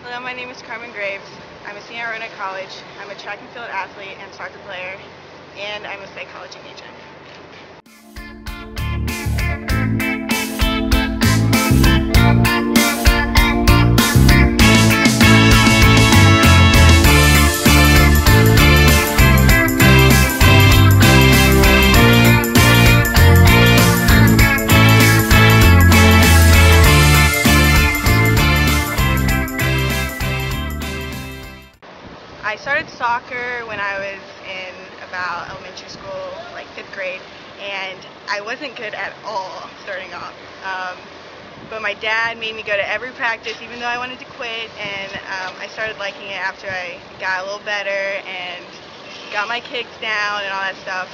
Hello, my name is Carmen Graves. I'm a senior at Roanoke College. I'm a track and field athlete and soccer player, and I'm a psychology major. I started soccer when I was in about elementary school, like 5th grade, and I wasn't good at all starting off. But my dad made me go to every practice even though I wanted to quit, and I started liking it after I got a little better and got my kicks down and all that stuff.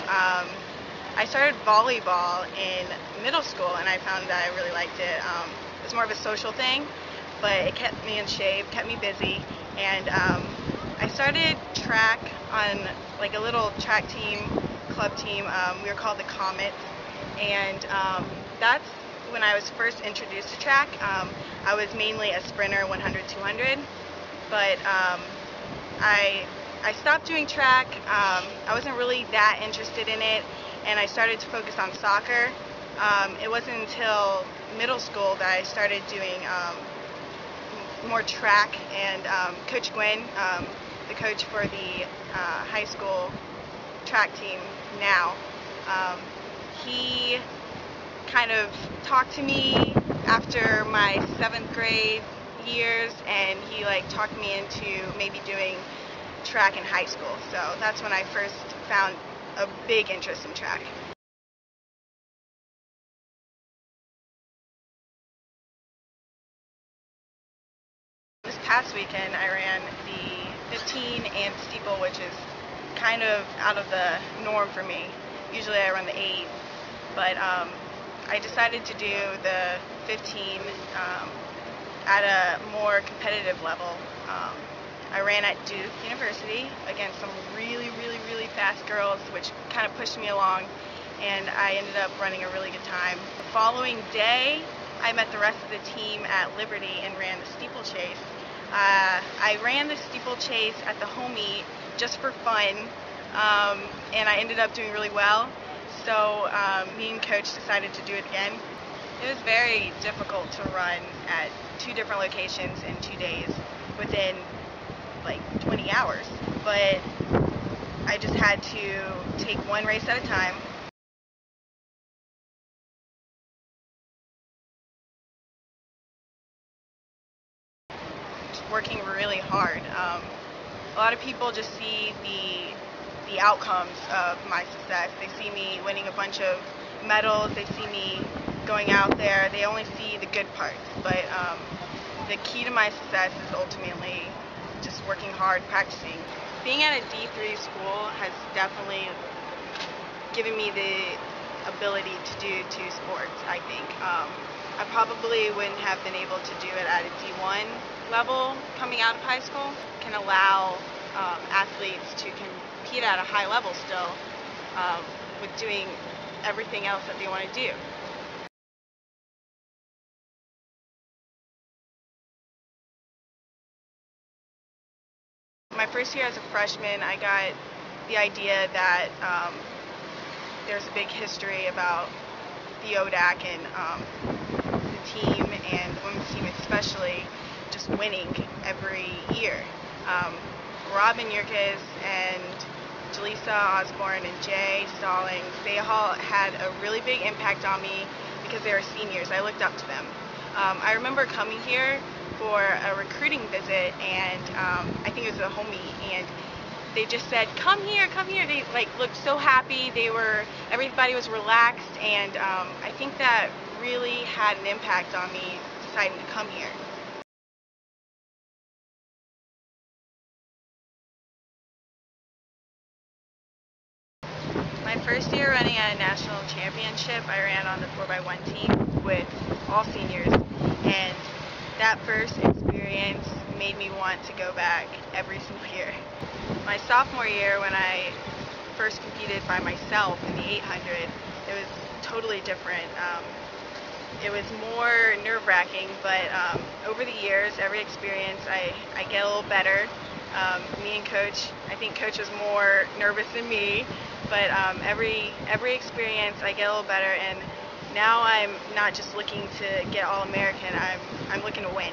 I started volleyball in middle school and I found that I really liked it. It was more of a social thing, but it kept me in shape, kept me busy, and I started track on like a little track team, club team. We were called the Comets, and that's when I was first introduced to track. I was mainly a sprinter, 100, 200, but I stopped doing track. I wasn't really that interested in it, and I started to focus on soccer. It wasn't until middle school that I started doing more track, and Coach Gwen, the coach for the high school track team now, he kind of talked to me after my 7th grade years, and he talked me into maybe doing track in high school. So that's when I first found a big interest in track. This past weekend I ran the 15 and steeple, which is kind of out of the norm for me. Usually I run the 8, but I decided to do the 15 at a more competitive level. I ran at Duke University against some really fast girls, which kind of pushed me along, and I ended up running a really good time. The following day, I met the rest of the team at Liberty and ran the steeplechase. I ran the steeplechase at the home meet just for fun, and I ended up doing really well. So me and Coach decided to do it again. It was very difficult to run at 2 different locations in 2 days within like 20 hours, but I just had to take one race at a time. Working really hard. A lot of people just see the outcomes of my success. They see me winning a bunch of medals, they see me going out there, they only see the good parts, but the key to my success is ultimately just working hard, practicing. Being at a D3 school has definitely given me the ability to do 2 sports, I think. I probably wouldn't have been able to do it at a D1 level coming out of high school. Can allow athletes to compete at a high level still with doing everything else that they want to do. My first year as a freshman, I got the idea that there's a big history about the ODAC and the team, and the women's team especially, just winning every year. Robin Yerkes and Jaleesa Osborne and Jay Stallings, they all had a really big impact on me because they were seniors. I looked up to them. I remember coming here for a recruiting visit, and I think it was a home meet, and they just said, come here, come here. They looked so happy. Everybody was relaxed, and I think that really had an impact on me deciding to come here. My first year running at a national championship, I ran on the 4x1 team with all seniors, and that first experience made me want to go back every single year. My sophomore year, when I first competed by myself in the 800, it was totally different. it was more nerve-wracking, but over the years, every experience, I get a little better. Me and Coach, I think Coach was more nervous than me, but every experience I get a little better, and now I'm not just looking to get All-American, I'm looking to win.